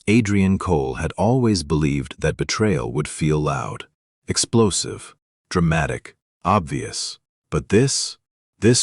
Adrian Cole had always believed that betrayal would feel loud, explosive, dramatic, obvious. But this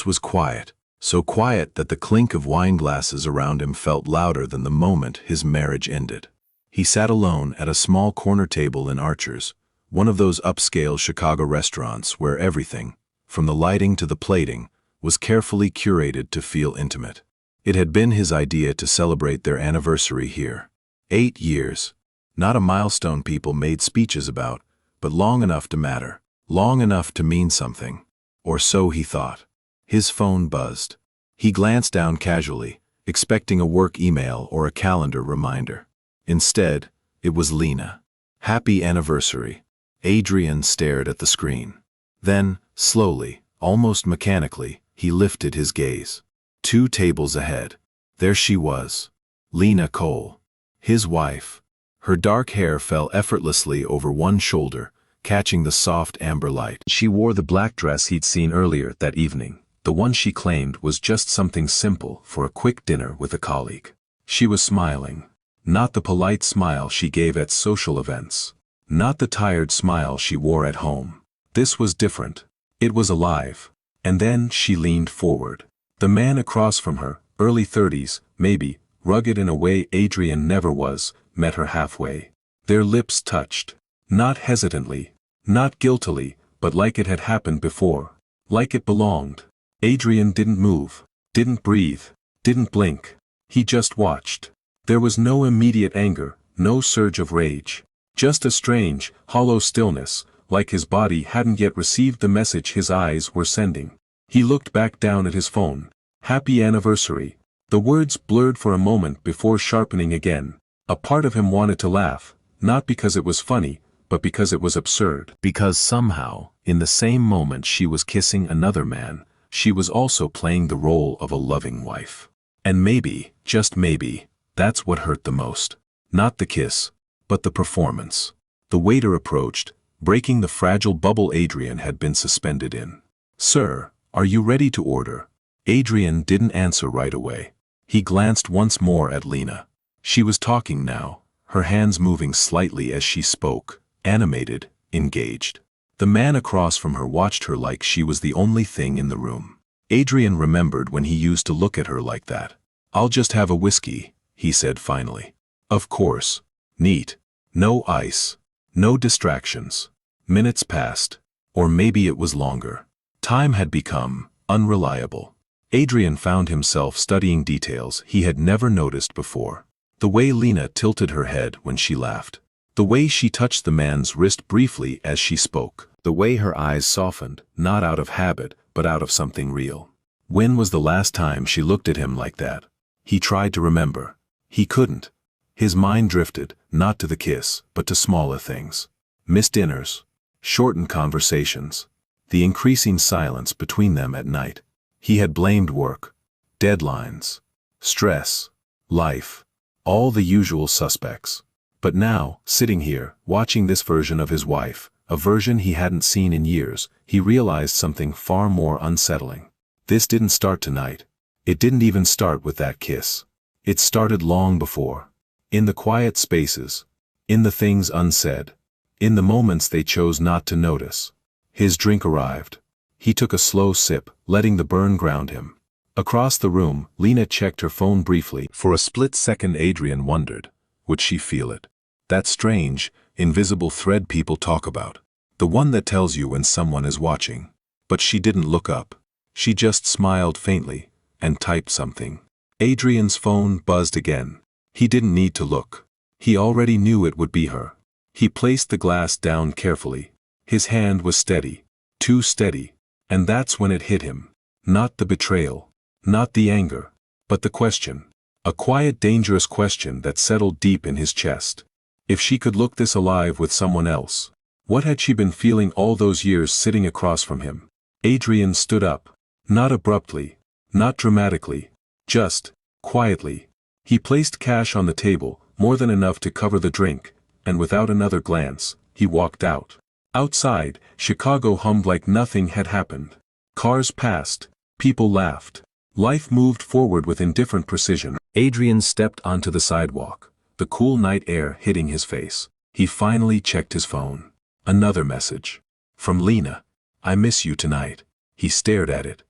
was quiet, so quiet that the clink of wine glasses around him felt louder than the moment his marriage ended. He sat alone at a small corner table in Archer's, one of those upscale Chicago restaurants where everything, from the lighting to the plating, was carefully curated to feel intimate. It had been his idea to celebrate their anniversary here. 8 years. Not a milestone people made speeches about, but long enough to matter, long enough to mean something. Or so he thought. His phone buzzed. He glanced down casually, expecting a work email or a calendar reminder. Instead, it was Lena. Happy anniversary. Adrian stared at the screen. Then, slowly, almost mechanically, he lifted his gaze. 2 tables ahead. There she was. Lena Cole. His wife. Her dark hair fell effortlessly over one shoulder, catching the soft amber light. She wore the black dress he'd seen earlier that evening, the one she claimed was just something simple for a quick dinner with a colleague. She was smiling. Not the polite smile she gave at social events. Not the tired smile she wore at home. This was different. It was alive. And then she leaned forward. The man across from her, early 30s, maybe, rugged in a way Adrian never was, met her halfway. Their lips touched. Not hesitantly, not guiltily, but like it had happened before. Like it belonged. Adrian didn't move, didn't breathe, didn't blink. He just watched. There was no immediate anger, no surge of rage. Just a strange, hollow stillness, like his body hadn't yet received the message his eyes were sending. He looked back down at his phone. Happy anniversary. The words blurred for a moment before sharpening again. A part of him wanted to laugh, not because it was funny, but because it was absurd. Because somehow, in the same moment she was kissing another man, she was also playing the role of a loving wife. And maybe, just maybe, that's what hurt the most. Not the kiss, but the performance. The waiter approached, breaking the fragile bubble Adrian had been suspended in. "Sir, are you ready to order?" Adrian didn't answer right away. He glanced once more at Lena. She was talking now, her hands moving slightly as she spoke, animated, engaged. The man across from her watched her like she was the only thing in the room. Adrian remembered when he used to look at her like that. "I'll just have a whiskey," he said finally. Of course. Neat. No ice. No distractions. Minutes passed. Or maybe it was longer. Time had become unreliable. Adrian found himself studying details he had never noticed before. The way Lena tilted her head when she laughed. The way she touched the man's wrist briefly as she spoke. The way her eyes softened, not out of habit, but out of something real. When was the last time she looked at him like that? He tried to remember. He couldn't. His mind drifted, not to the kiss, but to smaller things. Missed dinners. Shortened conversations. The increasing silence between them at night. He had blamed work, deadlines, stress, life, all the usual suspects. But now, sitting here, watching this version of his wife, a version he hadn't seen in years, he realized something far more unsettling. This didn't start tonight. It didn't even start with that kiss. It started long before. In the quiet spaces. In the things unsaid. In the moments they chose not to notice. His drink arrived. He took a slow sip, letting the burn ground him. Across the room, Lena checked her phone briefly. For a split second Adrian wondered, would she feel it? That strange, invisible thread people talk about. The one that tells you when someone is watching. But she didn't look up. She just smiled faintly, and typed something. Adrian's phone buzzed again. He didn't need to look. He already knew it would be her. He placed the glass down carefully. His hand was steady. Too steady. And that's when it hit him. Not the betrayal. Not the anger. But the question. A quiet, dangerous question that settled deep in his chest. If she could look this alive with someone else, what had she been feeling all those years sitting across from him? Adrian stood up. Not abruptly. Not dramatically. Just, quietly. He placed cash on the table, more than enough to cover the drink, and without another glance, he walked out. Outside, Chicago hummed like nothing had happened. Cars passed. People laughed. Life moved forward with indifferent precision. Adrian stepped onto the sidewalk. the cool night air hitting his face. He finally checked his phone. Another message. From Lena. I miss you tonight. He stared at it.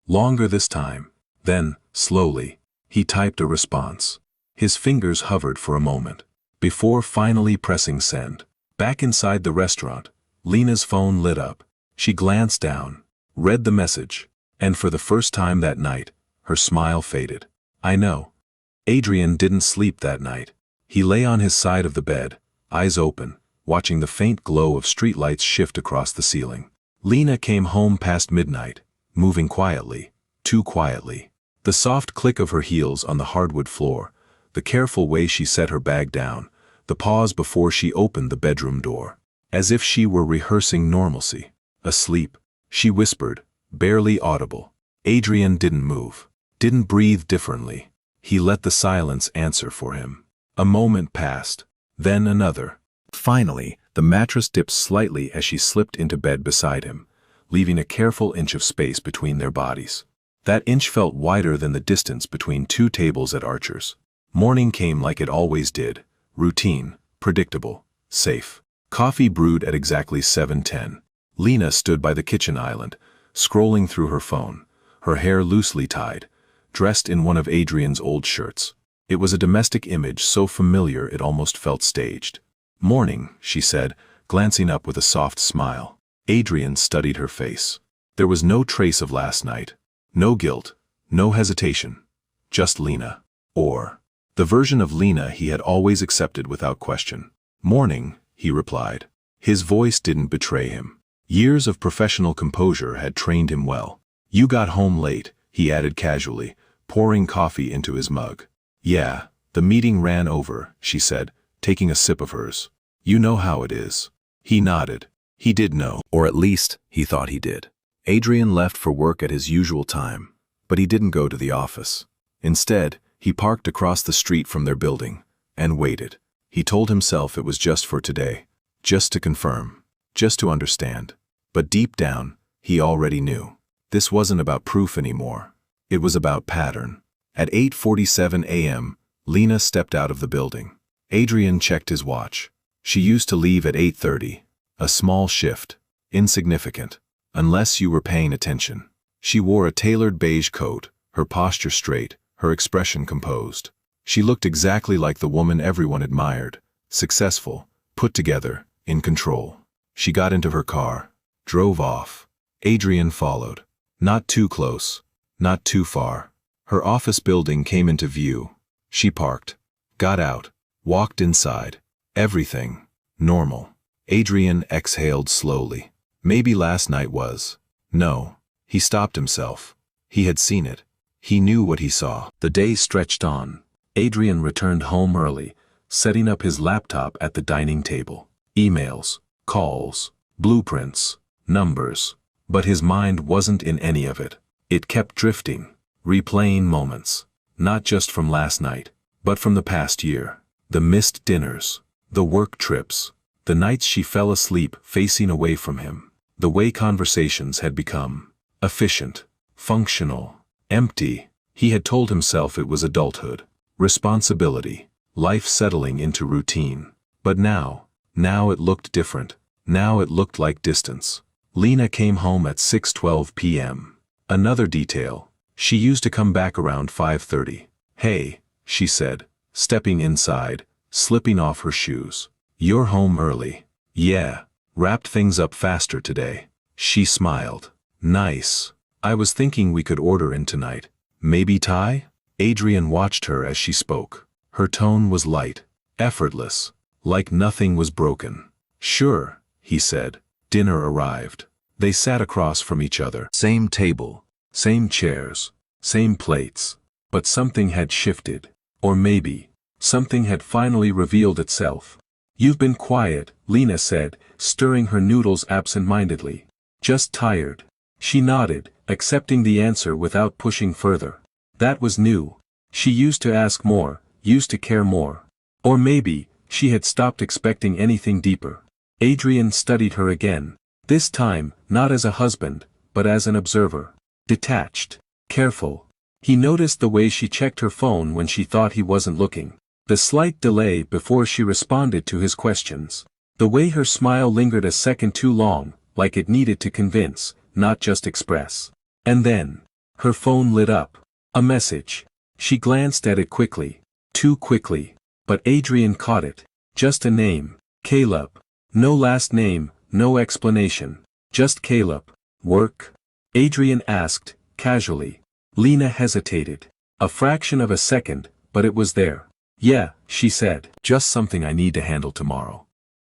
Longer this time. Then, slowly, he typed a response. His fingers hovered for a moment, before finally pressing send. Back inside the restaurant, Lena's phone lit up. She glanced down, read the message, and for the first time that night, her smile faded. I know. Adrian didn't sleep that night. He lay on his side of the bed, eyes open, watching the faint glow of streetlights shift across the ceiling. Lena came home past midnight, moving quietly, too quietly. The soft click of her heels on the hardwood floor, the careful way she set her bag down, the pause before she opened the bedroom door. As if she were rehearsing normalcy. Asleep, she whispered, barely audible. Adrian didn't move, didn't breathe differently. He let the silence answer for him. A moment passed, then another. Finally, the mattress dipped slightly as she slipped into bed beside him, leaving a careful inch of space between their bodies. That inch felt wider than the distance between two tables at Archer's. Morning came like it always did, routine, predictable, safe. Coffee brewed at exactly 7:10. Lena stood by the kitchen island, scrolling through her phone, her hair loosely tied, dressed in one of Adrian's old shirts. It was a domestic image so familiar it almost felt staged. Morning, she said, glancing up with a soft smile. Adrian studied her face. There was no trace of last night, no guilt, no hesitation, just Lena. Or the version of Lena he had always accepted without question. Morning, he replied. His voice didn't betray him. Years of professional composure had trained him well. You got home late, he added casually, pouring coffee into his mug. Yeah, the meeting ran over, she said, taking a sip of hers. You know how it is. He nodded. He did know, or at least, he thought he did. Adrian left for work at his usual time, but he didn't go to the office. Instead, he parked across the street from their building, and waited. He told himself it was just for today, just to confirm, just to understand. But deep down, he already knew. This wasn't about proof anymore. It was about pattern. At 8:47 a.m., Lena stepped out of the building. Adrian checked his watch. She used to leave at 8:30. A small shift, insignificant, unless you were paying attention. She wore a tailored beige coat, her posture straight, her expression composed. She looked exactly like the woman everyone admired, successful, put together, in control. She got into her car, drove off. Adrian followed. Not too close, not too far. Her office building came into view. She parked, got out, walked inside. Everything, normal. Adrian exhaled slowly. Maybe last night was. No. He stopped himself. He had seen it. He knew what he saw. The day stretched on. Adrian returned home early, setting up his laptop at the dining table. Emails, calls, blueprints, numbers. But his mind wasn't in any of it. It kept drifting, replaying moments, not just from last night, but from the past year. The missed dinners, the work trips, the nights she fell asleep facing away from him. The way conversations had become efficient, functional, empty. He had told himself it was adulthood, responsibility, life settling into routine. But now it looked different. Now it looked like distance. Lena came home at 6:12 p.m. Another detail. She used to come back around 5:30. Hey, she said, stepping inside, slipping off her shoes. You're home early. Yeah, wrapped things up faster today. She smiled. Nice. I was thinking we could order in tonight. Maybe Thai? Adrian watched her as she spoke. Her tone was light, effortless, like nothing was broken. Sure, he said. Dinner arrived. They sat across from each other. Same table, same chairs, same plates. But something had shifted. Or maybe, something had finally revealed itself. You've been quiet, Lena said, stirring her noodles absent-mindedly. Just tired. She nodded, accepting the answer without pushing further. That was new. She used to ask more, used to care more. Or maybe, she had stopped expecting anything deeper. Adrian studied her again. This time, not as a husband, but as an observer. Detached. Careful. He noticed the way she checked her phone when she thought he wasn't looking. The slight delay before she responded to his questions. The way her smile lingered a second too long, like it needed to convince, not just express. And then, her phone lit up. A message. She glanced at it quickly. Too quickly. But Adrian caught it. Just a name. Caleb. No last name, no explanation. Just Caleb. Work? Adrian asked, casually. Lena hesitated. A fraction of a second, but it was there. Yeah, she said. Just something I need to handle tomorrow.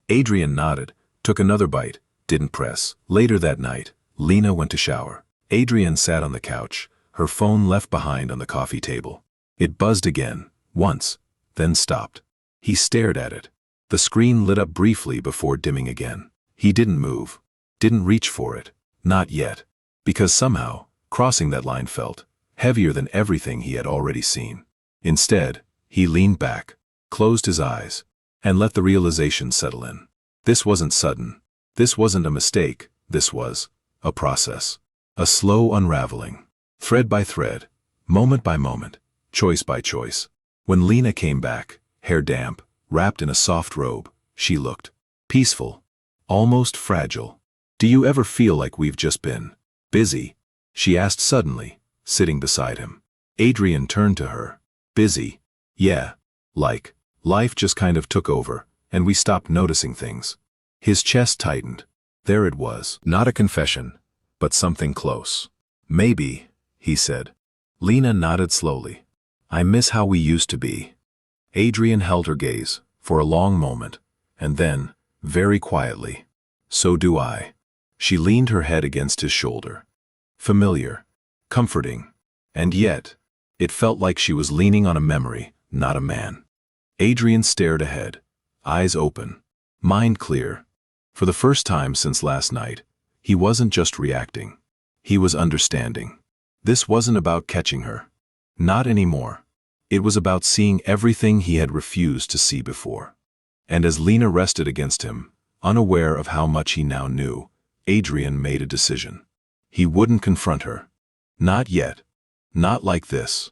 Adrian nodded, took another bite, didn't press. Later that night, Lena went to shower. Adrian sat on the couch, her phone left behind on the coffee table. It buzzed again, once, then stopped. He stared at it. The screen lit up briefly before dimming again. He didn't move, didn't reach for it, not yet, because somehow, crossing that line felt heavier than everything he had already seen. Instead, he leaned back, closed his eyes, and let the realization settle in. This wasn't sudden. This wasn't a mistake. This was a process. A slow unraveling. Thread by thread, moment by moment, choice by choice. When Lena came back, hair damp, wrapped in a soft robe, she looked peaceful, almost fragile. Do you ever feel like we've just been busy? She asked suddenly, sitting beside him. Adrian turned to her. Busy? Yeah. Like, life just kind of took over, and we stopped noticing things. His chest tightened. There it was. Not a confession, but something close. Maybe, he said. Lena nodded slowly. I miss how we used to be. Adrian held her gaze for a long moment, and then, very quietly, so do I. She leaned her head against his shoulder. Familiar, comforting, and yet, it felt like she was leaning on a memory, not a man. Adrian stared ahead, eyes open, mind clear. For the first time since last night, he wasn't just reacting. He was understanding. This wasn't about catching her. Not anymore. It was about seeing everything he had refused to see before. And as Lena rested against him, unaware of how much he now knew, Adrian made a decision. He wouldn't confront her. Not yet. Not like this.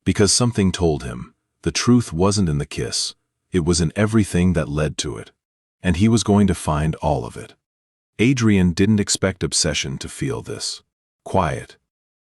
Because something told him, the truth wasn't in the kiss, it was in everything that led to it. And he was going to find all of it. Adrian didn't expect obsession to feel this. Quiet.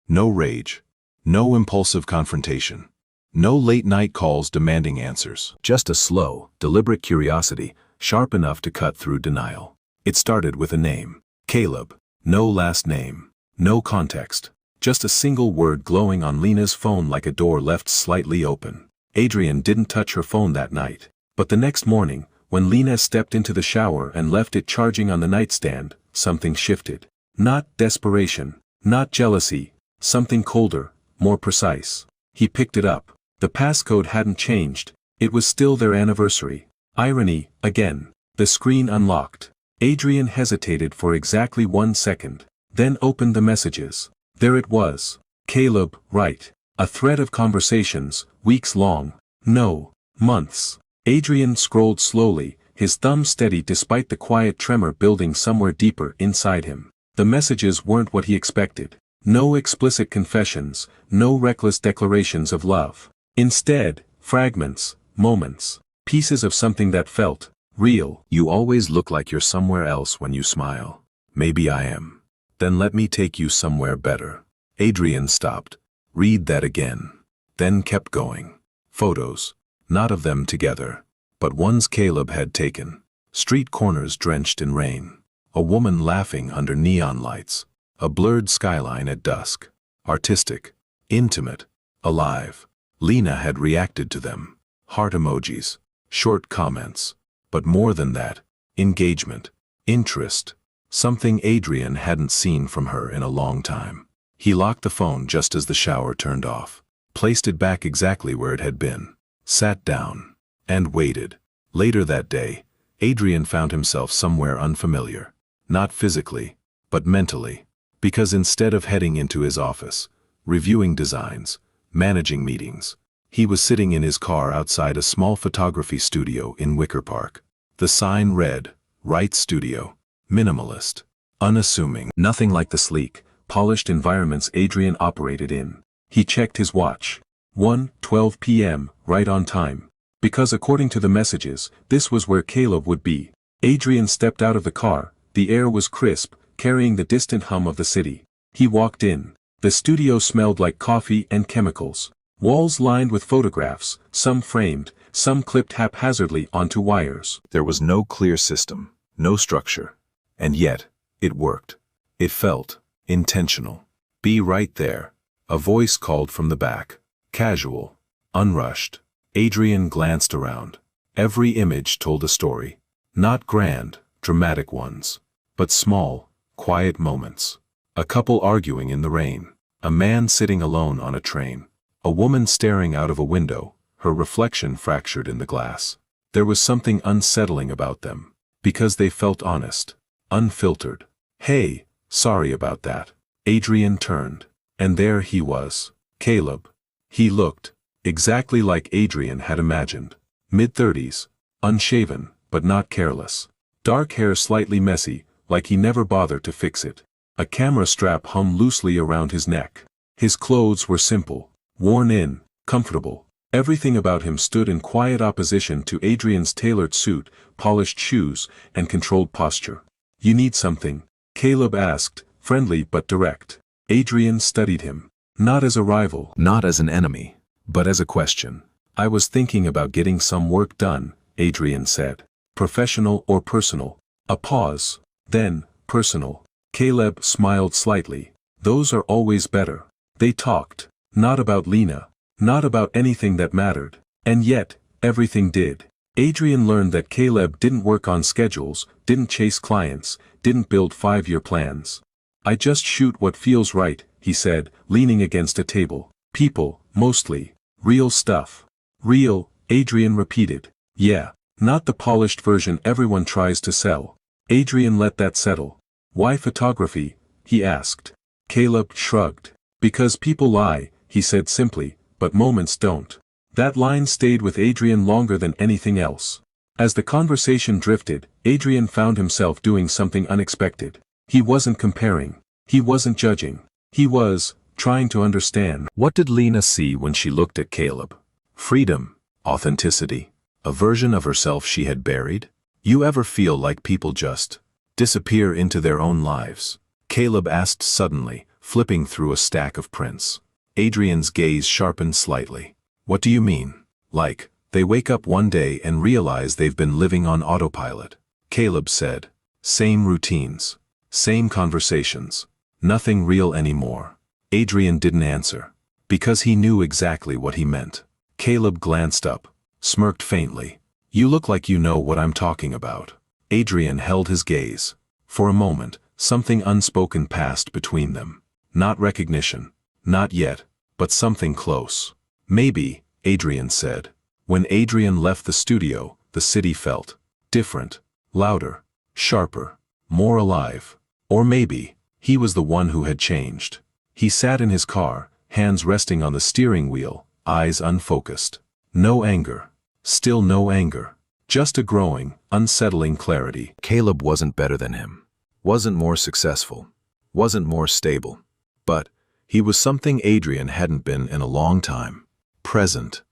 No rage. No impulsive confrontation. No late-night calls demanding answers. Just a slow, deliberate curiosity, sharp enough to cut through denial. It started with a name. Caleb. No last name. No context. Just a single word glowing on Lena's phone like a door left slightly open. Adrian didn't touch her phone that night. But the next morning, when Lena stepped into the shower and left it charging on the nightstand, something shifted. Not desperation. Not jealousy. Something colder, more precise. He picked it up. The passcode hadn't changed. It was still their anniversary. Irony, again. The screen unlocked. Adrian hesitated for exactly 1 second, then opened the messages. There it was. Caleb, right. A thread of conversations, weeks long. No, months. Adrian scrolled slowly, his thumb steady despite the quiet tremor building somewhere deeper inside him. The messages weren't what he expected. No explicit confessions, no reckless declarations of love. Instead, fragments, moments, pieces of something that felt real. You always look like you're somewhere else when you smile. Maybe I am. Then let me take you somewhere better. Adrian stopped. Read that again. Then kept going. Photos. Not of them together, but ones Caleb had taken. Street corners drenched in rain. A woman laughing under neon lights. A blurred skyline at dusk. Artistic. Intimate. Alive. Lena had reacted to them. Heart emojis. Short comments. But more than that, engagement. Interest. Something Adrian hadn't seen from her in a long time. He locked the phone just as the shower turned off. Placed it back exactly where it had been. Sat down. And waited. Later that day, Adrian found himself somewhere unfamiliar. Not physically, but mentally. Because instead of heading into his office, reviewing designs, managing meetings, he was sitting in his car outside a small photography studio in Wicker Park. The sign read, Wright Studio. Minimalist. Unassuming. Nothing like the sleek, polished environments Adrian operated in. He checked his watch. 1:12 p.m., right on time. Because according to the messages, this was where Caleb would be. Adrian stepped out of the car. The air was crisp, carrying the distant hum of the city. He walked in. The studio smelled like coffee and chemicals. Walls lined with photographs, some framed, some clipped haphazardly onto wires. There was no clear system, no structure. And yet, it worked. It felt intentional. Be right there. A voice called from the back. Casual. Unrushed. Adrian glanced around. Every image told a story. Not grand, dramatic ones, but small, quiet moments. A couple arguing in the rain. A man sitting alone on a train. A woman staring out of a window, her reflection fractured in the glass. There was something unsettling about them, because they felt honest, unfiltered. "Hey, sorry about that." Adrian turned, and there he was, Caleb. He looked exactly like Adrian had imagined. Mid-30s, unshaven, but not careless. Dark hair slightly messy, like he never bothered to fix it. A camera strap hung loosely around his neck. His clothes were simple, worn in, comfortable. Everything about him stood in quiet opposition to Adrian's tailored suit, polished shoes, and controlled posture. "You need something?" Caleb asked, friendly but direct. Adrian studied him. Not as a rival, not as an enemy, but as a question. "I was thinking about getting some work done," Adrian said. "Professional or personal?" A pause. Then, personal. Caleb smiled slightly. "Those are always better." They talked. Not about Lena. Not about anything that mattered. And yet, everything did. Adrian learned that Caleb didn't work on schedules, didn't chase clients, didn't build 5-year plans. "I just shoot what feels right," he said, leaning against a table. "People, mostly. Real stuff." "Real," Adrian repeated. "Yeah. Not the polished version everyone tries to sell." Adrian let that settle. "Why photography?" he asked. Caleb shrugged. "Because people lie," he said simply, "but moments don't." That line stayed with Adrian longer than anything else. As the conversation drifted, Adrian found himself doing something unexpected. He wasn't comparing. He wasn't judging. He was trying to understand. What did Lena see when she looked at Caleb? Freedom, authenticity, a version of herself she had buried? You ever feel like people just disappear into their own lives? Caleb asked suddenly, flipping through a stack of prints. Adrian's gaze sharpened slightly. "What do you mean?" "Like, they wake up one day and realize they've been living on autopilot." Caleb said. "Same routines. Same conversations. Nothing real anymore." Adrian didn't answer, because he knew exactly what he meant. Caleb glanced up, smirked faintly. "You look like you know what I'm talking about." Adrian held his gaze. For a moment, something unspoken passed between them. Not recognition. Not yet, but something close. "Maybe," Adrian said. When Adrian left the studio, the city felt different, louder, sharper, more alive. Or maybe, he was the one who had changed. He sat in his car, hands resting on the steering wheel, eyes unfocused. No anger. Still no anger. Just a growing, unsettling clarity. Caleb wasn't better than him. Wasn't more successful. Wasn't more stable. But he was something Adrian hadn't been in a long time. Present.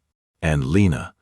And Lena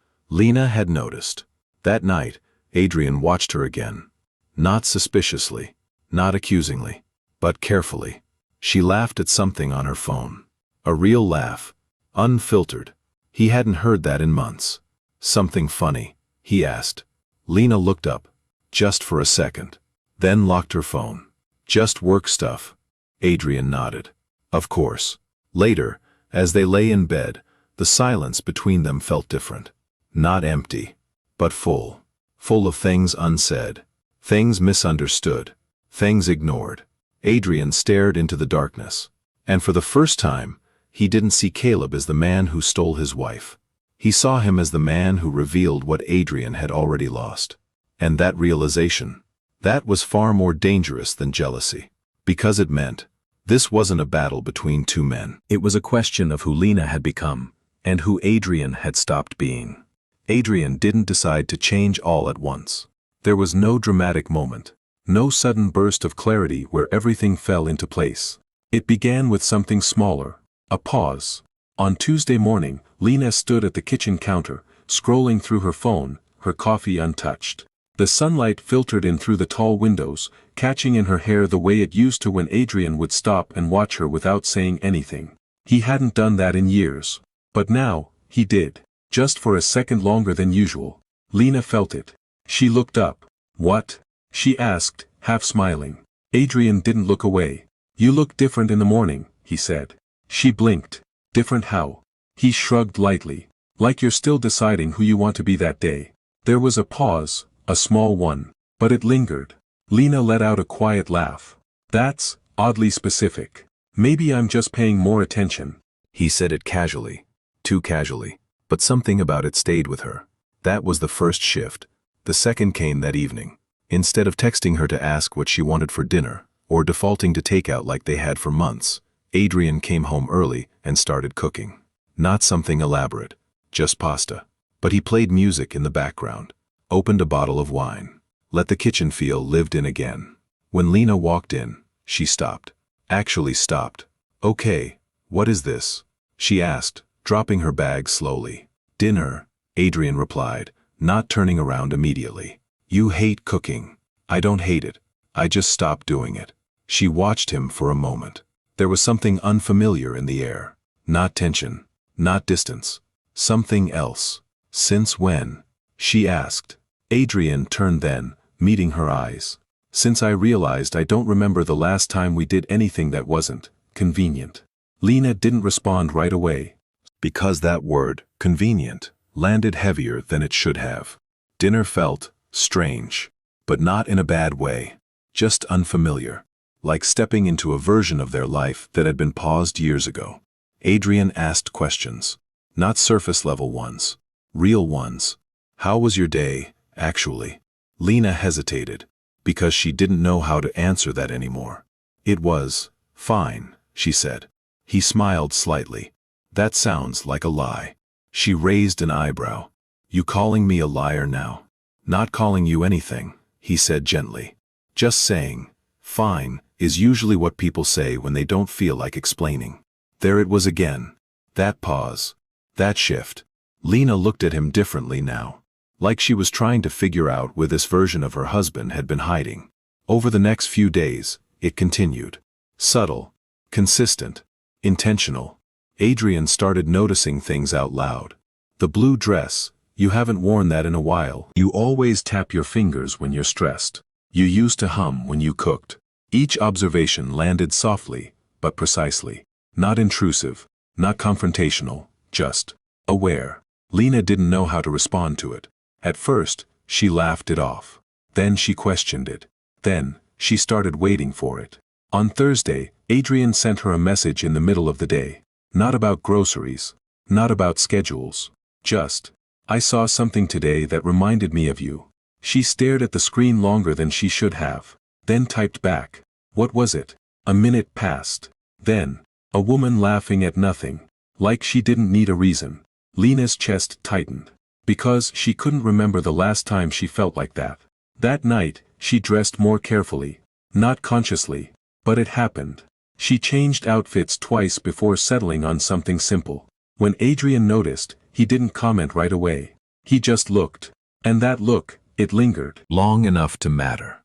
had noticed. That night, Adrian watched her again. Not suspiciously, not accusingly, but carefully. She laughed at something on her phone. A real laugh. Unfiltered. He hadn't heard that in months. "Something funny?" he asked. Lena looked up, just for a second. Then locked her phone. "Just work stuff." Adrian nodded. Of course. Later, as they lay in bed, the silence between them felt different. Not empty, but full. Full of things unsaid. Things misunderstood. Things ignored. Adrian stared into the darkness. And for the first time, he didn't see Caleb as the man who stole his wife. He saw him as the man who revealed what Adrian had already lost. And that realization, that was far more dangerous than jealousy. Because it meant, this wasn't a battle between two men. It was a question of who Lena had become, and who Adrian had stopped being. Adrian didn't decide to change all at once. There was no dramatic moment. No sudden burst of clarity where everything fell into place. It began with something smaller. A pause. On Tuesday morning, Lena stood at the kitchen counter, scrolling through her phone, her coffee untouched. The sunlight filtered in through the tall windows, catching in her hair the way it used to when Adrian would stop and watch her without saying anything. He hadn't done that in years. But now, he did. Just for a second longer than usual. Lena felt it. She looked up. "What?" she asked, half smiling. Adrian didn't look away. "You look different in the morning," he said. She blinked. "Different how?" He shrugged lightly. "Like you're still deciding who you want to be that day." There was a pause, a small one, but it lingered. Lena let out a quiet laugh. "That's oddly specific. Maybe I'm just paying more attention." He said it casually, too casually, but something about it stayed with her. That was the first shift. The second came that evening. Instead of texting her to ask what she wanted for dinner, or defaulting to takeout like they had for months, Adrian came home early and started cooking. Not something elaborate, just pasta. But he played music in the background, opened a bottle of wine, let the kitchen feel lived in again. When Lena walked in, she stopped. Actually stopped. "Okay, what is this?" she asked, dropping her bag slowly. "Dinner," Adrian replied, not turning around immediately. "You hate cooking." "I don't hate it. I just stopped doing it." She watched him for a moment. There was something unfamiliar in the air. Not tension, not distance. Something else. "Since when?" she asked. Adrian turned then, meeting her eyes. "Since I realized I don't remember the last time we did anything that wasn't convenient." Lena didn't respond right away. Because that word, convenient, landed heavier than it should have. Dinner felt strange, but not in a bad way. Just unfamiliar. Like stepping into a version of their life that had been paused years ago. Adrian asked questions. Not surface-level ones. Real ones. "How was your day, actually?" Lena hesitated, because she didn't know how to answer that anymore. "It was fine," she said. He smiled slightly. "That sounds like a lie." She raised an eyebrow. "You calling me a liar now?" "Not calling you anything," he said gently. "Just saying, fine, is usually what people say when they don't feel like explaining." There it was again. That pause. That shift. Lena looked at him differently now. Like she was trying to figure out where this version of her husband had been hiding. Over the next few days, it continued. Subtle. Consistent. Intentional. Adrian started noticing things out loud. "The blue dress, you haven't worn that in a while. You always tap your fingers when you're stressed. You used to hum when you cooked." Each observation landed softly, but precisely. Not intrusive, not confrontational, just aware. Lena didn't know how to respond to it. At first, she laughed it off. Then she questioned it. Then, she started waiting for it. On Thursday, Adrian sent her a message in the middle of the day. Not about groceries. Not about schedules. Just, "I saw something today that reminded me of you." She stared at the screen longer than she should have. Then typed back. What was it? A minute passed. Then, a woman laughing at nothing. Like she didn't need a reason. Lena's chest tightened. Because she couldn't remember the last time she felt like that. That night, she dressed more carefully. Not consciously. But it happened. She changed outfits twice before settling on something simple. When Adrian noticed, he didn't comment right away. He just looked. And that look, it lingered. Long enough to matter.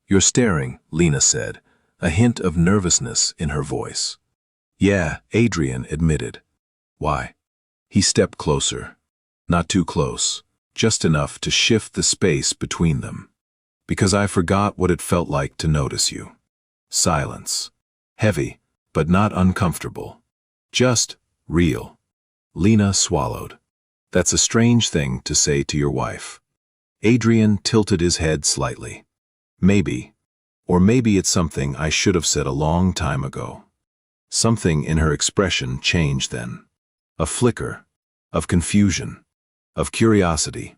"You're staring," Lena said, a hint of nervousness in her voice. "Yeah," Adrian admitted. "Why?" He stepped closer. Not too close, just enough to shift the space between them. "Because I forgot what it felt like to notice you." Silence. Heavy, but not uncomfortable. Just real. Lena swallowed. "That's a strange thing to say to your wife." Adrian tilted his head slightly. "Maybe. Or maybe it's something I should have said a long time ago." Something in her expression changed then. A flicker. Of confusion. Of curiosity.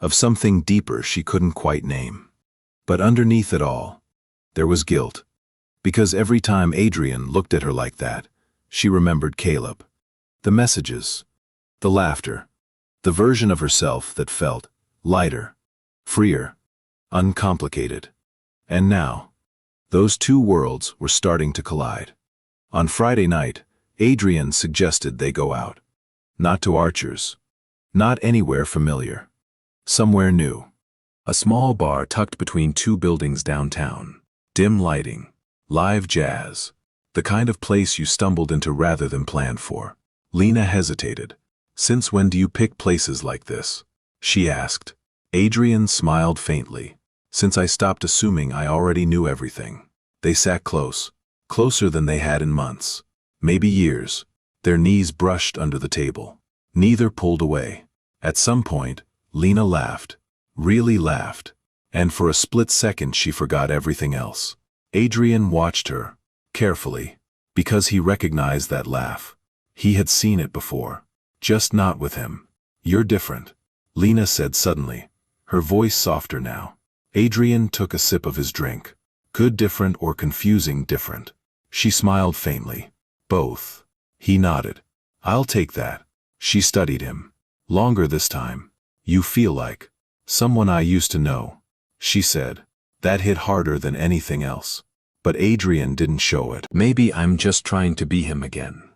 Of something deeper she couldn't quite name. But underneath it all, there was guilt. Because every time Adrian looked at her like that, she remembered Caleb. The messages. The laughter. The version of herself that felt lighter. Freer. Uncomplicated. And now, those two worlds were starting to collide. On Friday night, Adrian suggested they go out. Not to Archer's. Not anywhere familiar. Somewhere new. A small bar tucked between two buildings downtown. Dim lighting. Live jazz. The kind of place you stumbled into rather than planned for. Lena hesitated. "Since when do you pick places like this?" she asked. Adrian smiled faintly. "Since I stopped assuming I already knew everything." They sat close. Closer than they had in months. Maybe years. Their knees brushed under the table. Neither pulled away. At some point, Lena laughed. Really laughed. And for a split second she forgot everything else. Adrian watched her, carefully, because he recognized that laugh. He had seen it before. Just not with him. "You're different," Lena said suddenly, her voice softer now. Adrian took a sip of his drink. Good different or confusing different? She smiled faintly. "Both." He nodded. "I'll take that." She studied him. Longer this time. "You feel like someone I used to know," she said. That hit harder than anything else. But Adrian didn't show it. "Maybe I'm just trying to be him again."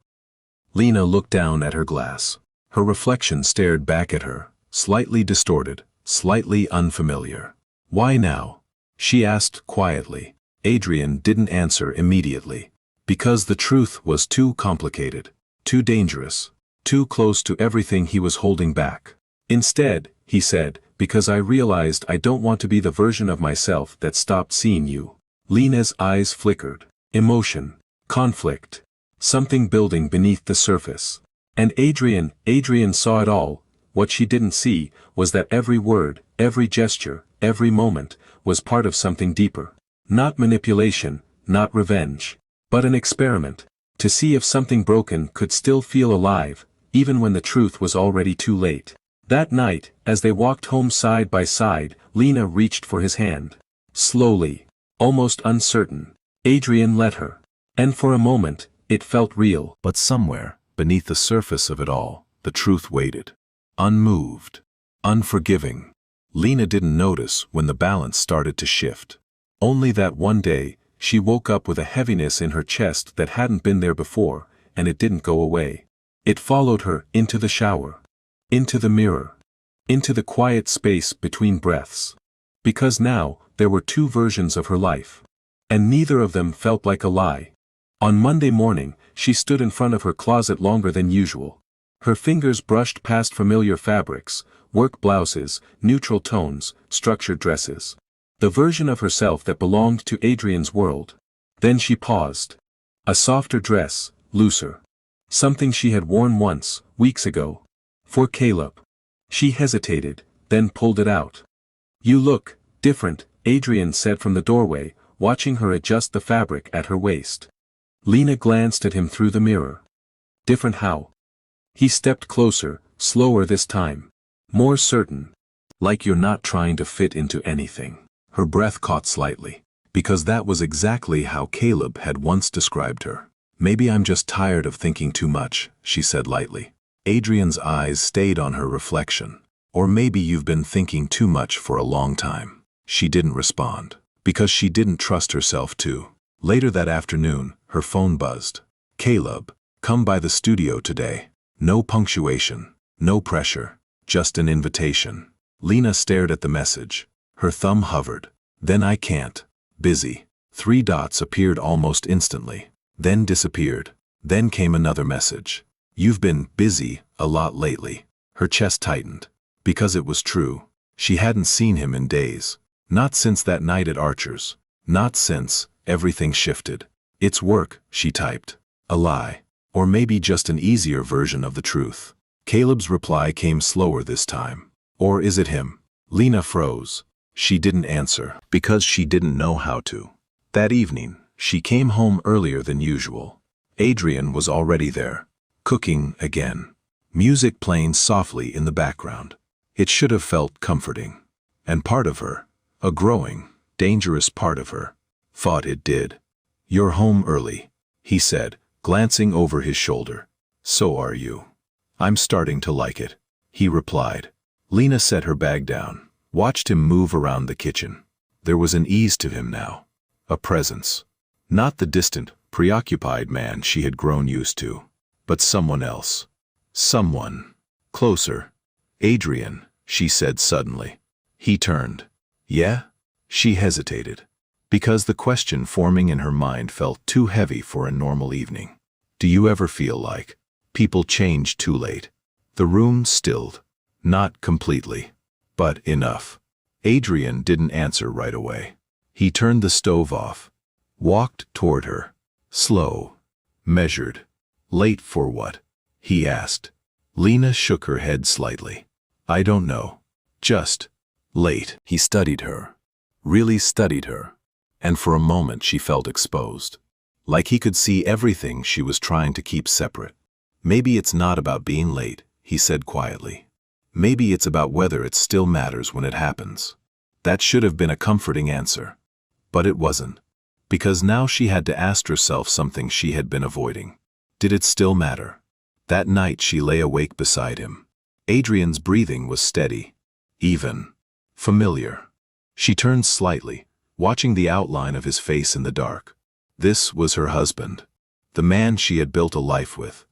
Lena looked down at her glass. Her reflection stared back at her, slightly distorted, slightly unfamiliar. "Why now?" she asked quietly. Adrian didn't answer immediately. Because the truth was too complicated, too dangerous, too close to everything he was holding back. "Instead," he said, "because I realized I don't want to be the version of myself that stopped seeing you." Lena's eyes flickered. Emotion. Conflict. Something building beneath the surface. And Adrian saw it all. What she didn't see was that every word, every gesture, every moment, was part of something deeper. Not manipulation, not revenge, but an experiment, to see if something broken could still feel alive, even when the truth was already too late. That night, as they walked home side by side, Lena reached for his hand. Slowly, almost uncertain, Adrian let her. And for a moment, it felt real. But somewhere, beneath the surface of it all, the truth waited. Unmoved. Unforgiving. Lena didn't notice when the balance started to shift. Only that one day, she woke up with a heaviness in her chest that hadn't been there before, and it didn't go away. It followed her into the shower. Into the mirror. Into the quiet space between breaths. Because now, there were two versions of her life. And neither of them felt like a lie. On Monday morning, she stood in front of her closet longer than usual. Her fingers brushed past familiar fabrics, work blouses, neutral tones, structured dresses. The version of herself that belonged to Adrian's world. Then she paused. A softer dress, looser. Something she had worn once, weeks ago. For Caleb. She hesitated, then pulled it out. "You look different," Adrian said from the doorway, watching her adjust the fabric at her waist. Lena glanced at him through the mirror. "Different how?" He stepped closer, slower this time. More certain. "Like you're not trying to fit into anything." Her breath caught slightly. Because that was exactly how Caleb had once described her. "Maybe I'm just tired of thinking too much," she said lightly. Adrian's eyes stayed on her reflection. "Or maybe you've been thinking too much for a long time." She didn't respond. Because she didn't trust herself to. Later that afternoon, her phone buzzed. "Caleb, come by the studio today." No punctuation, no pressure, just an invitation. Lena stared at the message. Her thumb hovered. "Then I can't. Busy." 3 dots appeared almost instantly. Then disappeared. Then came another message. "You've been busy a lot lately." Her chest tightened. Because it was true. She hadn't seen him in days. Not since that night at Archer's. Not since. Everything shifted. "It's work," she typed. A lie. Or maybe just an easier version of the truth. Caleb's reply came slower this time. "Or is it him?" Lena froze. She didn't answer. Because she didn't know how to. That evening, she came home earlier than usual. Adrian was already there. Cooking again. Music playing softly in the background. It should have felt comforting. And part of her, a growing, dangerous part of her, thought it did. "You're home early," he said, glancing over his shoulder. "So are you." "I'm starting to like it," he replied. Lena set her bag down, watched him move around the kitchen. There was an ease to him now. A presence. Not the distant, preoccupied man she had grown used to, but someone else. Someone. Closer. Adrian, she said suddenly. He turned. Yeah? She hesitated, because the question forming in her mind felt too heavy for a normal evening. Do you ever feel like people change too late? The room stilled. Not completely, but enough. Adrian didn't answer right away. He turned the stove off, walked toward her. Slow, measured. Late for what? He asked. Lena shook her head slightly. I don't know. Just late. He studied her, really studied her, and for a moment she felt exposed. Like he could see everything she was trying to keep separate. Maybe it's not about being late, he said quietly. Maybe it's about whether it still matters when it happens. That should have been a comforting answer. But it wasn't. Because now she had to ask herself something she had been avoiding. Did it still matter? That night she lay awake beside him. Adrian's breathing was steady, even, familiar. She turned slightly, watching the outline of his face in the dark. This was her husband, the man she had built a life with,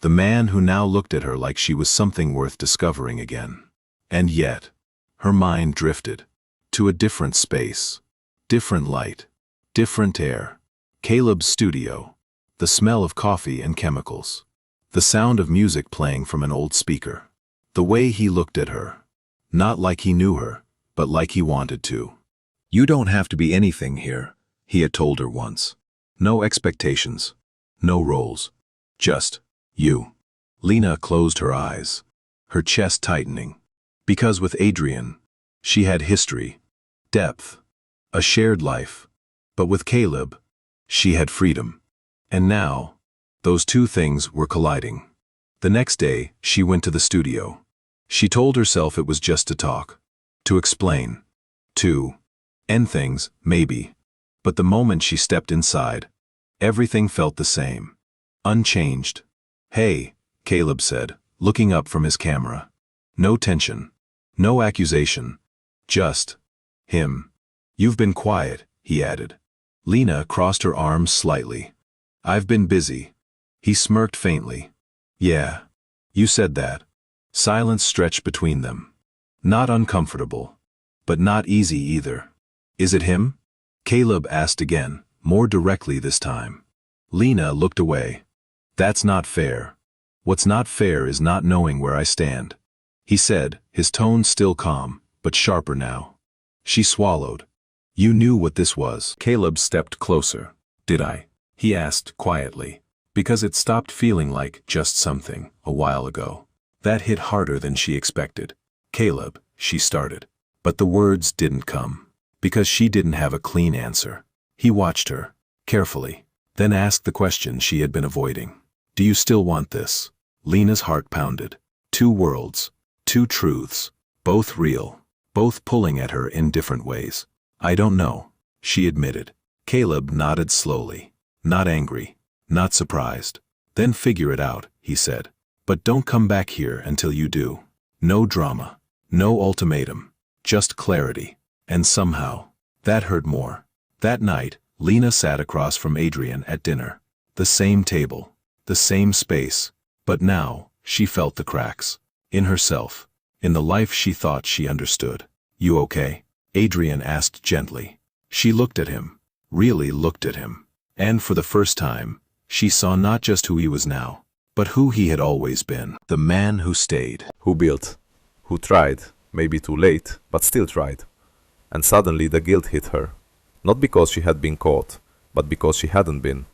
the man who now looked at her like she was something worth discovering again. And yet, her mind drifted to a different space, different light, different air. Caleb's studio, the smell of coffee and chemicals, the sound of music playing from an old speaker. The way he looked at her, not like he knew her, but like he wanted to. You don't have to be anything here, he had told her once. No expectations, no roles, just you. Lena closed her eyes, her chest tightening. Because with Adrian, she had history, depth, a shared life. But with Caleb, she had freedom. And now, those two things were colliding. The next day, she went to the studio. She told herself it was just to talk, to explain, to end things, maybe. But the moment she stepped inside, everything felt the same, unchanged. Hey, Caleb said, looking up from his camera. No tension, no accusation, just him. You've been quiet, he added. Lena crossed her arms slightly. I've been busy. He smirked faintly. Yeah, you said that. Silence stretched between them. Not uncomfortable, but not easy either. Is it him? Caleb asked again, more directly this time. Lena looked away. That's not fair. What's not fair is not knowing where I stand, he said, his tone still calm, but sharper now. She swallowed. You knew what this was. Caleb stepped closer. Did I? He asked quietly, because it stopped feeling like just something a while ago. That hit harder than she expected. Caleb, she started. But the words didn't come, because she didn't have a clean answer. He watched her, carefully, then asked the question she had been avoiding. Do you still want this? Lena's heart pounded. Two worlds, two truths, both real, both pulling at her in different ways. I don't know, she admitted. Caleb nodded slowly, not angry, not surprised. Then figure it out, he said. But don't come back here until you do. No drama, no ultimatum, just clarity. And somehow, that hurt more. That night, Lena sat across from Adrian at dinner. The same table, the same space, but now, she felt the cracks. In herself, in the life she thought she understood. You okay? Adrian asked gently. She looked at him, really looked at him. And for the first time, she saw not just who he was now, but who he had always been. The man who stayed. Who built, who tried, maybe too late, but still tried. And suddenly the guilt hit her. Not because she had been caught, but because she hadn't been.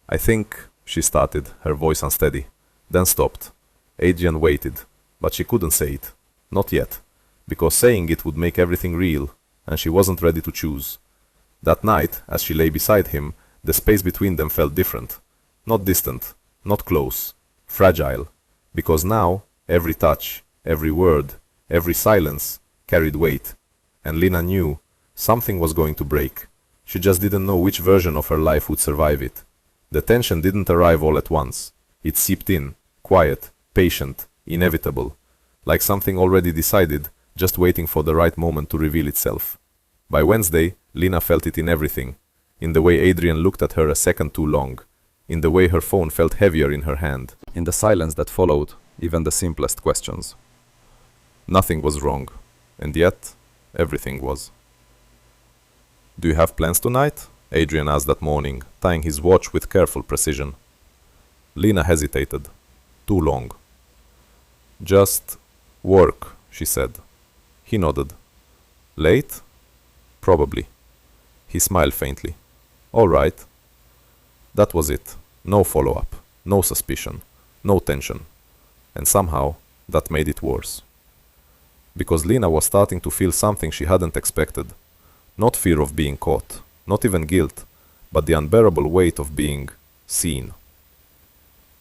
I think, she started, her voice unsteady, then stopped. Adrian waited, but she couldn't say it. Not yet, because saying it would make everything real, and she wasn't ready to choose. That night, as she lay beside him, the space between them felt different. Not distant, not close, fragile, because now, every touch, every word, every silence, carried weight. And Lena knew something was going to break. She just didn't know which version of her life would survive it. The tension didn't arrive all at once. It seeped in, quiet, patient, inevitable, like something already decided, just waiting for the right moment to reveal itself. By Wednesday, Lena felt it in everything, in the way Adrian looked at her a second too long, in the way her phone felt heavier in her hand, in the silence that followed even the simplest questions. Nothing was wrong, and yet, everything was. Do you have plans tonight? Adrian asked that morning, tying his watch with careful precision. Lena hesitated. Too long. Just work, she said. He nodded. Late? Probably. He smiled faintly. All right. That was it. No follow-up, no suspicion, no tension. And somehow, that made it worse. Because Lena was starting to feel something she hadn't expected. Not fear of being caught, not even guilt, but the unbearable weight of being seen.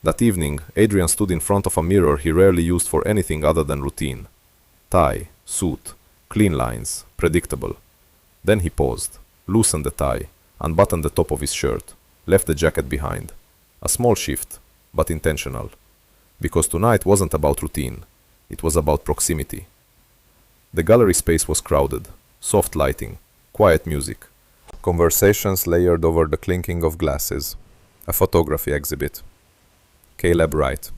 That evening, Adrian stood in front of a mirror he rarely used for anything other than routine. Tie, suit, clean lines, predictable. Then he paused, loosened the tie, unbuttoned the top of his shirt, left the jacket behind. A small shift, but intentional. Because tonight wasn't about routine, it was about proximity. The gallery space was crowded, soft lighting, quiet music. Conversations layered over the clinking of glasses. A photography exhibit. Caleb Wright.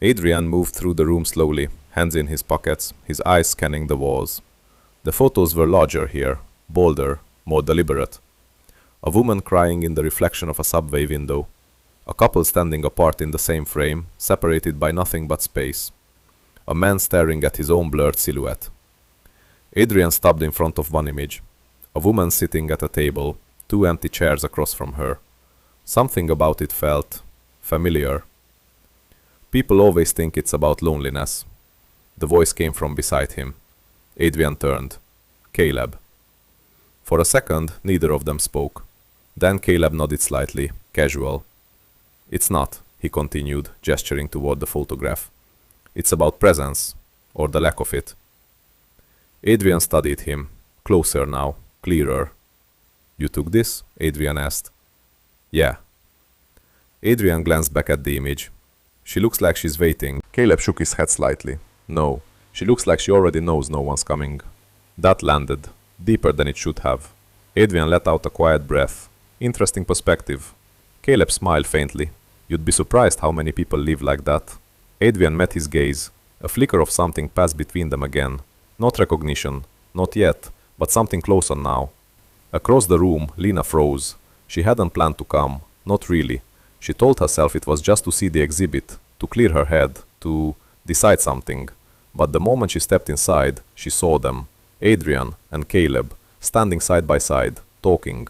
Adrian moved through the room slowly, hands in his pockets, his eyes scanning the walls. The photos were larger here, bolder, more deliberate. A woman crying in the reflection of a subway window. A couple standing apart in the same frame, separated by nothing but space. A man staring at his own blurred silhouette. Adrian stopped in front of one image. A woman sitting at a table, two empty chairs across from her. Something about it felt familiar. People always think it's about loneliness. The voice came from beside him. Adrian turned. Caleb. For a second, neither of them spoke. Then Caleb nodded slightly, casual. It's not, he continued, gesturing toward the photograph. It's about presence, or the lack of it. Adrian studied him, closer now, clearer. You took this? Adrian asked. Yeah. Adrian glanced back at the image. She looks like she's waiting. Caleb shook his head slightly. No, she looks like she already knows no one's coming. That landed, deeper than it should have. Adrian let out a quiet breath. Interesting perspective. Caleb smiled faintly. You'd be surprised how many people live like that. Adrian met his gaze. A flicker of something passed between them again. Not recognition, not yet, but something closer now. Across the room, Lena froze. She hadn't planned to come, not really. She told herself it was just to see the exhibit, to clear her head, to decide something. But the moment she stepped inside, she saw them, Adrian and Caleb, standing side by side, talking.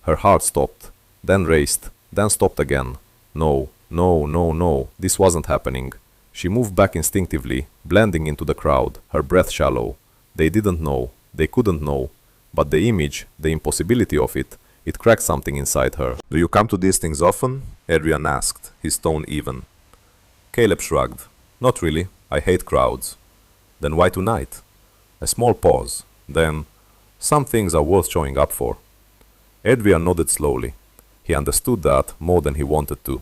Her heart stopped, then raced, then stopped again. No, no, no, no, this wasn't happening. She moved back instinctively, blending into the crowd, her breath shallow. They didn't know, they couldn't know, but the image, the impossibility of it cracked something inside her. Do you come to these things often? Adrian asked, his tone even. Caleb shrugged. Not really, I hate crowds. Then why tonight? A small pause, then, some things are worth showing up for. Adrian nodded slowly. He understood that more than he wanted to.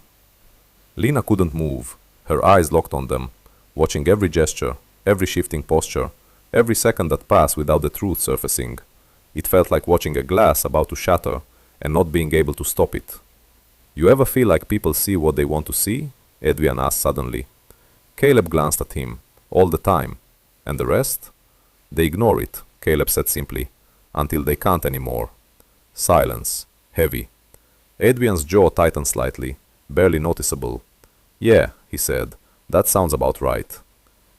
Lena couldn't move, her eyes locked on them, watching every gesture, every shifting posture, every second that passed without the truth surfacing. It felt like watching a glass about to shatter and not being able to stop it. You ever feel like people see what they want to see? Adrian asked suddenly. Caleb glanced at him, all the time. And the rest? They ignore it, Caleb said simply, until they can't anymore. Silence, heavy. Adrian's jaw tightened slightly, barely noticeable. Yeah, he said, that sounds about right.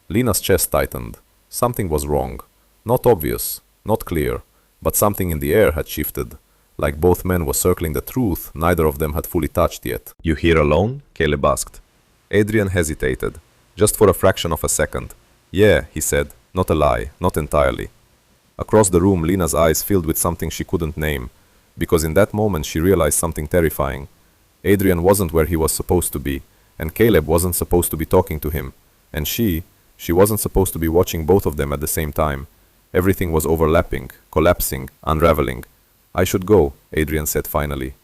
Lena's chest tightened. Something was wrong. Not obvious, not clear, but something in the air had shifted. Like both men were circling the truth neither of them had fully touched yet. You here alone? Caleb asked. Adrian hesitated, just for a fraction of a second. Yeah, he said, not a lie, not entirely. Across the room, Lena's eyes filled with something she couldn't name, because in that moment she realized something terrifying. Adrian wasn't where he was supposed to be, and Caleb wasn't supposed to be talking to him, and she wasn't supposed to be watching both of them at the same time. Everything was overlapping, collapsing, unraveling. I should go, Adrian said finally.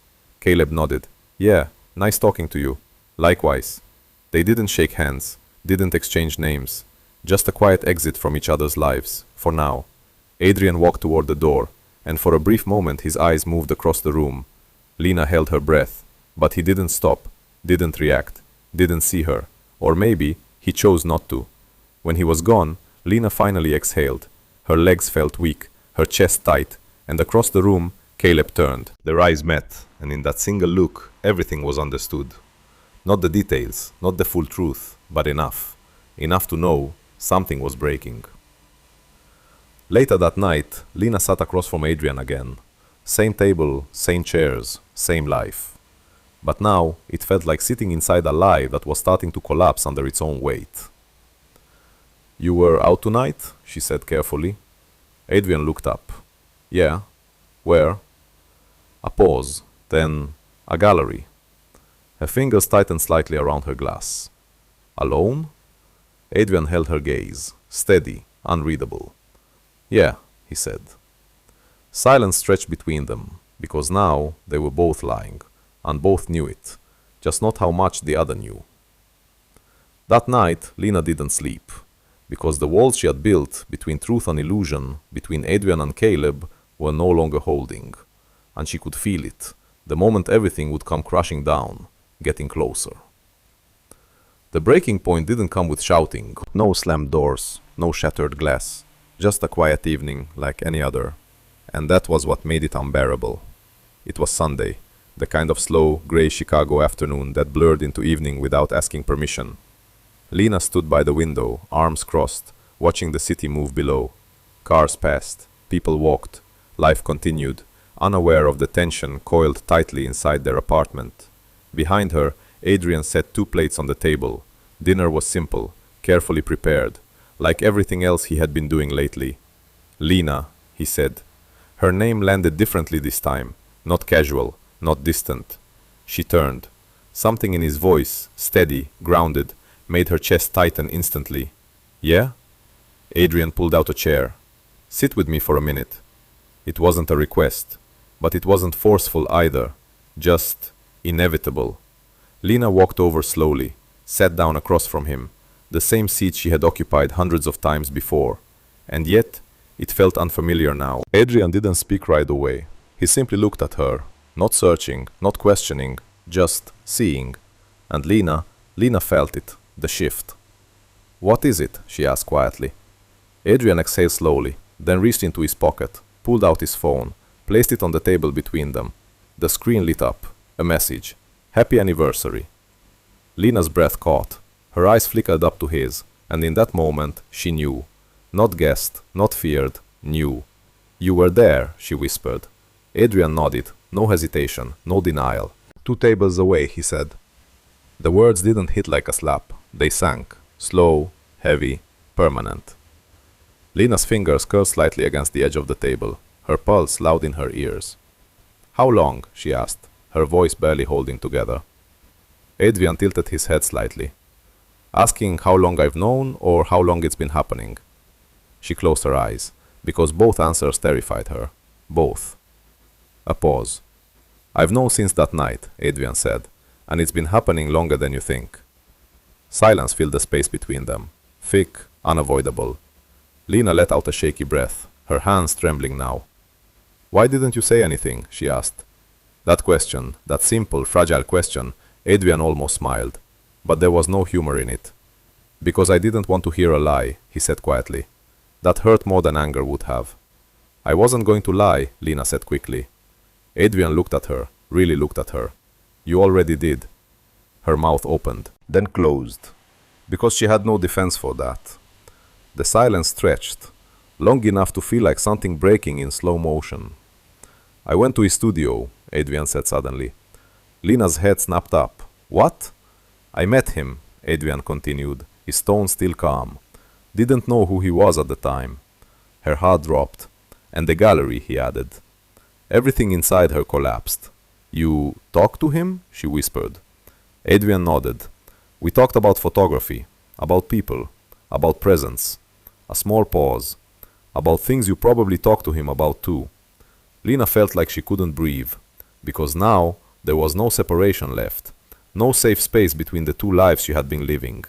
Caleb nodded. Yeah, nice talking to you. Likewise. They didn't shake hands, didn't exchange names. Just a quiet exit from each other's lives, for now. Adrian walked toward the door, and for a brief moment his eyes moved across the room. Lena held her breath, but he didn't stop, didn't react, didn't see her. Or maybe he chose not to. When he was gone, Lena finally exhaled. Her legs felt weak, her chest tight, and across the room, Caleb turned. Their eyes met, and in that single look, everything was understood. Not the details, not the full truth, but enough. Enough to know something was breaking. Later that night, Lena sat across from Adrian again. Same table, same chairs, same life. But now, it felt like sitting inside a lie that was starting to collapse under its own weight. "You were out tonight?" she said carefully. Adrian looked up. "Yeah. Where?" A pause, then a gallery. Her fingers tightened slightly around her glass. "Alone?" Adrian held her gaze, steady, unreadable. "Yeah," he said. Silence stretched between them, because now they were both lying, and both knew it, just not how much the other knew. That night, Lena didn't sleep, because the walls she had built between truth and illusion, between Adrian and Caleb, were no longer holding, and she could feel it, the moment everything would come crashing down, getting closer. The breaking point didn't come with shouting, no slammed doors, no shattered glass, just a quiet evening like any other, and that was what made it unbearable. It was Sunday, the kind of slow, gray Chicago afternoon that blurred into evening without asking permission. Lena stood by the window, arms crossed, watching the city move below. Cars passed, people walked, life continued, unaware of the tension coiled tightly inside their apartment. Behind her, Adrian set 2 plates on the table. Dinner was simple, carefully prepared, like everything else he had been doing lately. "Lena," he said. Her name landed differently this time, not casual, not distant. She turned. Something in his voice, steady, grounded, made her chest tighten instantly. "Yeah?" Adrian pulled out a chair. "Sit with me for a minute." It wasn't a request, but it wasn't forceful either, just inevitable. Lena walked over slowly, sat down across from him, the same seat she had occupied hundreds of times before, and yet it felt unfamiliar now. Adrian didn't speak right away. He simply looked at her, not searching, not questioning, just seeing. And Lena felt it, the shift. "What is it?" she asked quietly. Adrian exhaled slowly, then reached into his pocket, pulled out his phone, placed it on the table between them. The screen lit up. A message. "Happy anniversary." Lena's breath caught. Her eyes flickered up to his, and in that moment she knew. Not guessed, not feared, knew. "You were there," she whispered. Adrian nodded, no hesitation, no denial. "2 tables away," he said. The words didn't hit like a slap. They sank, slow, heavy, permanent. Lena's fingers curled slightly against the edge of the table, her pulse loud in her ears. "How long?" she asked, her voice barely holding together. Adrian tilted his head slightly. "Asking how long I've known or how long it's been happening?" She closed her eyes, because both answers terrified her. Both. A pause. "I've known since that night," Adrian said, "and it's been happening longer than you think." Silence filled the space between them, thick, unavoidable. Lena let out a shaky breath, her hands trembling now. "Why didn't you say anything?" she asked. That question, that simple, fragile question, Adrian almost smiled, but there was no humor in it. "Because I didn't want to hear a lie," he said quietly. That hurt more than anger would have. "I wasn't going to lie," Lena said quickly. Adrian looked at her, really looked at her. "You already did." Her mouth opened, then closed, because she had no defense for that. The silence stretched, long enough to feel like something breaking in slow motion. "I went to his studio," Adrian said suddenly. Lena's head snapped up. "What?" "I met him," Adrian continued, his tone still calm. "Didn't know who he was at the time." Her heart dropped. "And the gallery," he added. Everything inside her collapsed. "You talked to him?" she whispered. Adrian nodded. "We talked about photography, about people, about presence." A small pause. "About things you probably talked to him about too." Lena felt like she couldn't breathe, because now there was no separation left, no safe space between the 2 lives she had been living.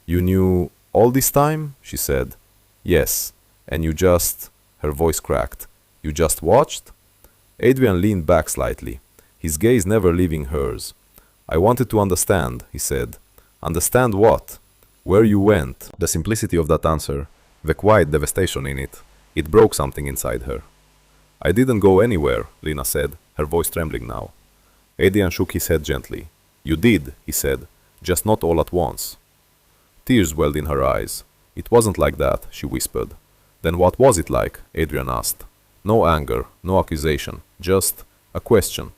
"You knew all this time?" she said. "Yes. And you just..." Her voice cracked. "You just watched?" Adrian leaned back slightly, his gaze never leaving hers. "I wanted to understand," he said. "Understand what? Where you went?" The simplicity of that answer, The quiet devastation in it. It broke something inside her. I didn't go anywhere, Lena said, her voice trembling now. Adrian shook his head gently. You did, he said, just not all at once. Tears welled in her eyes. It wasn't like that, she whispered. Then what was it like? Adrian asked. No anger, no accusation, just a question.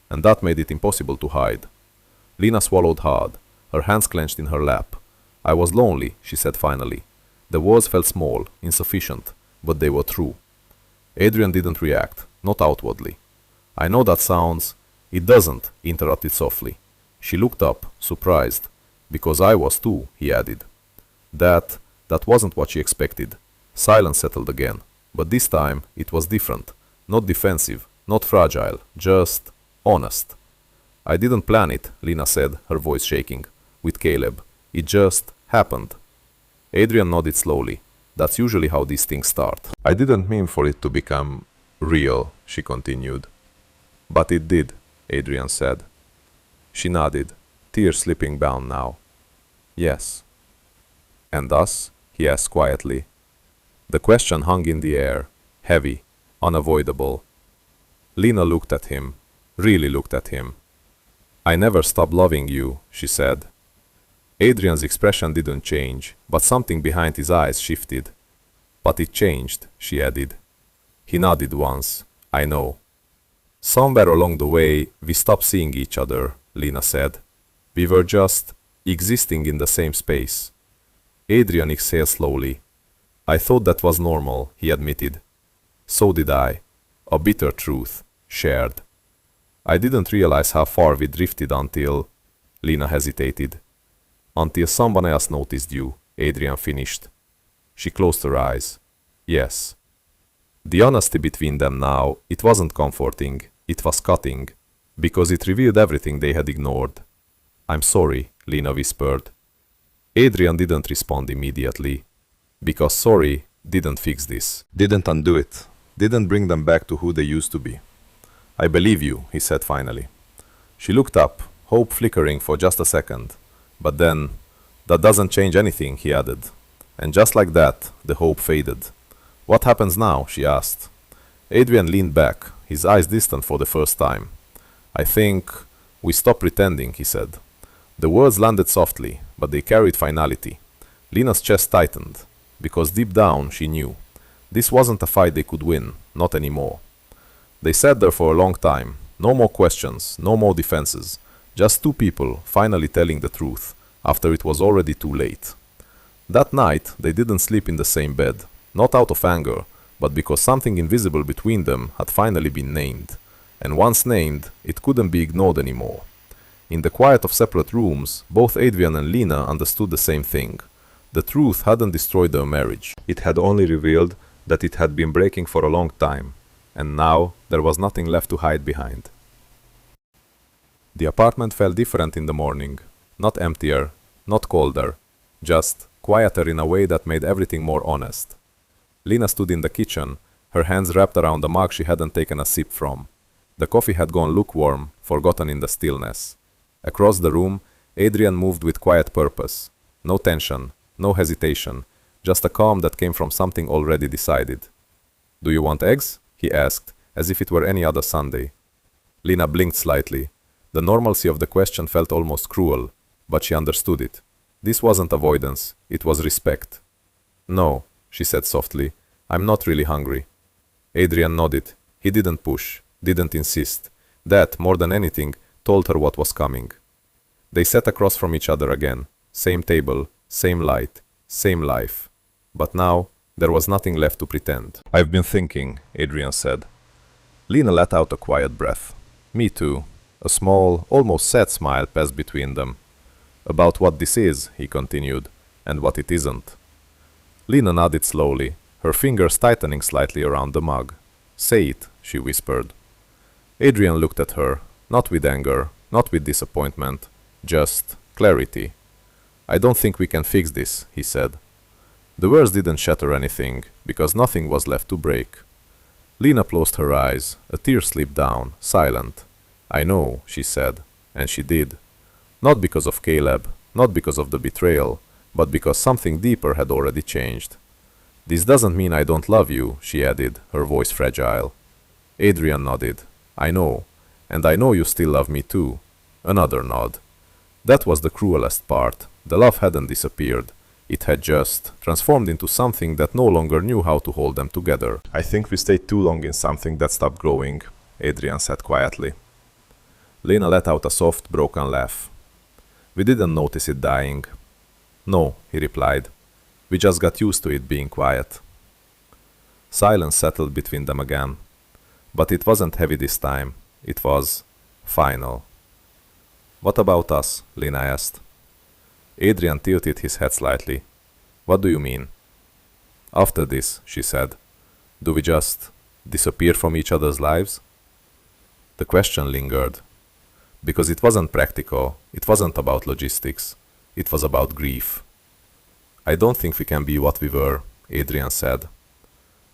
And that made it impossible to hide. Lena swallowed hard, her hands clenched in her lap. I was lonely, she said finally. The words felt small, insufficient, but they were true. Adrian didn't react, not outwardly. I know that sounds... It doesn't, he interrupted softly. She looked up, surprised. Because I was too, he added. That wasn't what she expected. Silence settled again, but this time it was different. Not defensive, not fragile, just honest. I didn't plan it, Lena said, her voice shaking. With Caleb. It just happened. Adrian nodded slowly. That's usually how these things start. I didn't mean for it to become real, she continued. But it did, Adrian said. She nodded, tears slipping down now. Yes. And us? He asked quietly. The question hung in the air, heavy, unavoidable. Lena looked at him, really looked at him. I never stopped loving you, she said. Adrian's expression didn't change, but something behind his eyes shifted. But it changed, she added. He nodded once. I know. Somewhere along the way, we stopped seeing each other, Lena said. We were just existing in the same space. Adrian exhaled slowly. I thought that was normal, he admitted. So did I. A bitter truth, shared. I didn't realize how far we drifted until... Lena hesitated. Until someone else noticed you, Adrian finished. She closed her eyes. Yes. The honesty between them now, it wasn't comforting, it was cutting, because it revealed everything they had ignored. I'm sorry, Lena whispered. Adrian didn't respond immediately, because sorry didn't fix this, didn't undo it, didn't bring them back to who they used to be. I believe you, he said finally. She looked up, hope flickering for just a second. But then, that doesn't change anything, he added. And just like that, the hope faded. What happens now? She asked. Adrian leaned back, his eyes distant for the first time. I think we stop pretending, he said. The words landed softly, but they carried finality. Lena's chest tightened, because deep down she knew. This wasn't a fight they could win, not anymore. They sat there for a long time, no more questions, no more defenses. Just two people finally telling the truth, after it was already too late. That night, they didn't sleep in the same bed, not out of anger, but because something invisible between them had finally been named. And once named, it couldn't be ignored anymore. In the quiet of separate rooms, both Adrian and Lena understood the same thing. The truth hadn't destroyed their marriage. It had only revealed that it had been breaking for a long time, and now there was nothing left to hide behind. The apartment felt different in the morning, not emptier, not colder, just quieter in a way that made everything more honest. Lena stood in the kitchen, her hands wrapped around the mug she hadn't taken a sip from. The coffee had gone lukewarm, forgotten in the stillness. Across the room, Adrian moved with quiet purpose. No tension, no hesitation, just a calm that came from something already decided. Do you want eggs? He asked, as if it were any other Sunday. Lena blinked slightly. The normalcy of the question felt almost cruel, but she understood it. This wasn't avoidance, it was respect. No, she said softly, I'm not really hungry. Adrian nodded. He didn't push, didn't insist. That, more than anything, told her what was coming. They sat across from each other again. Same table, same light, same life. But now, there was nothing left to pretend. I've been thinking, Adrian said. Lena let out a quiet breath. Me too. A small, almost sad smile passed between them. About what this is, he continued, and what it isn't. Lena nodded slowly, her fingers tightening slightly around the mug. Say it, she whispered. Adrian looked at her, not with anger, not with disappointment, just clarity. I don't think we can fix this, he said. The words didn't shatter anything, because nothing was left to break. Lena closed her eyes, a tear slipped down, silent. I know, she said, and she did. Not because of Caleb, not because of the betrayal, but because something deeper had already changed. This doesn't mean I don't love you, she added, her voice fragile. Adrian nodded. I know, and I know you still love me too. Another nod. That was the cruelest part. The love hadn't disappeared. It had just transformed into something that no longer knew how to hold them together. I think we stayed too long in something that stopped growing, Adrian said quietly. Lena let out a soft, broken laugh. We didn't notice it dying. No, he replied. We just got used to it being quiet. Silence settled between them again. But it wasn't heavy this time. It was final. What about us? Lena asked. Adrian tilted his head slightly. What do you mean? After this, she said, do we just disappear from each other's lives? The question lingered. Because it wasn't practical, it wasn't about logistics, it was about grief. I don't think we can be what we were, Adrian said.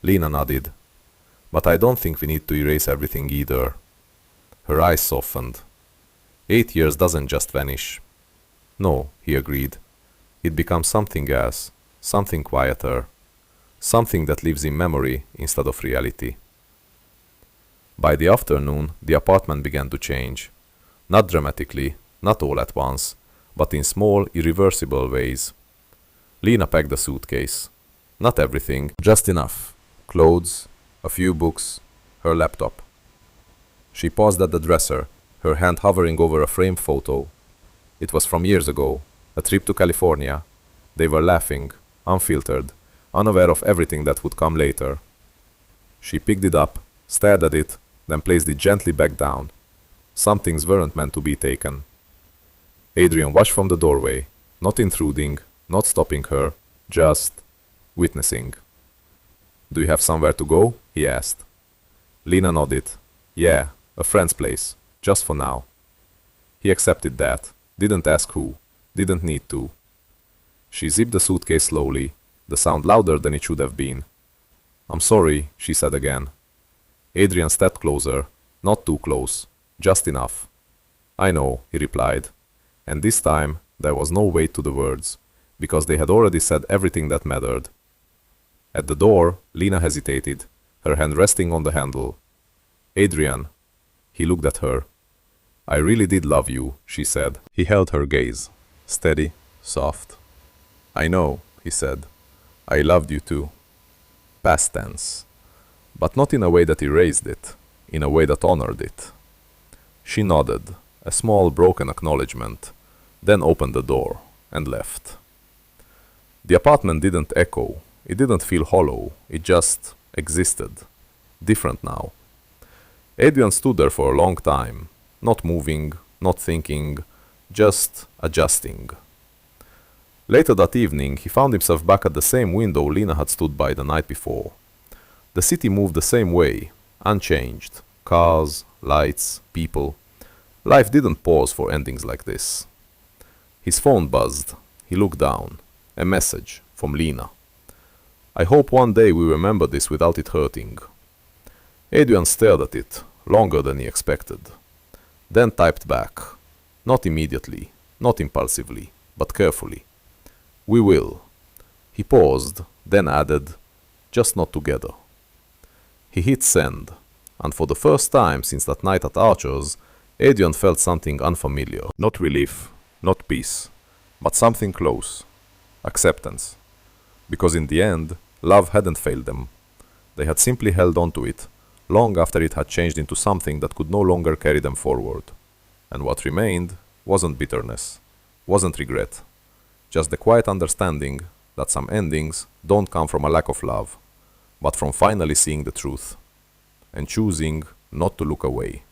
Lena nodded. But I don't think we need to erase everything either. Her eyes softened. 8 years doesn't just vanish. No, he agreed. It becomes something else, something quieter, something that lives in memory instead of reality. By the afternoon, the apartment began to change. Not dramatically, not all at once, but in small, irreversible ways. Lena packed a suitcase. Not everything, just enough. Clothes, a few books, her laptop. She paused at the dresser, her hand hovering over a framed photo. It was from years ago, a trip to California. They were laughing, unfiltered, unaware of everything that would come later. She picked it up, stared at it, then placed it gently back down. Some things weren't meant to be taken. Adrian watched from the doorway, not intruding, not stopping her, just witnessing. Do you have somewhere to go? He asked. Lena nodded. Yeah, a friend's place, just for now. He accepted that, didn't ask who, didn't need to. She zipped the suitcase slowly, the sound louder than it should have been. I'm sorry, she said again. Adrian stepped closer, not too close, just enough. I know, he replied. And this time, there was no weight to the words, because they had already said everything that mattered. At the door, Lena hesitated, her hand resting on the handle. Adrian. He looked at her. I really did love you, she said. He held her gaze, steady, soft. I know, he said. I loved you too. Past tense. But not in a way that erased it, in a way that honored it. She nodded, a small broken acknowledgement, then opened the door and left. The apartment didn't echo, it didn't feel hollow, it just existed. Different now. Adrian stood there for a long time, not moving, not thinking, just adjusting. Later that evening, he found himself back at the same window Lena had stood by the night before. The city moved the same way, unchanged. Cars, lights, people. Life didn't pause for endings like this. His phone buzzed. He looked down. A message from Lena. I hope one day we remember this without it hurting. Adrian stared at it, longer than he expected. Then typed back. Not immediately, not impulsively, but carefully. We will. He paused, then added, just not together. He hit send, and for the first time since that night at Archer's, Adrian felt something unfamiliar. Not relief, not peace, but something close. Acceptance. Because in the end, love hadn't failed them. They had simply held on to it, long after it had changed into something that could no longer carry them forward. And what remained wasn't bitterness, wasn't regret, just the quiet understanding that some endings don't come from a lack of love, but from finally seeing the truth, and choosing not to look away.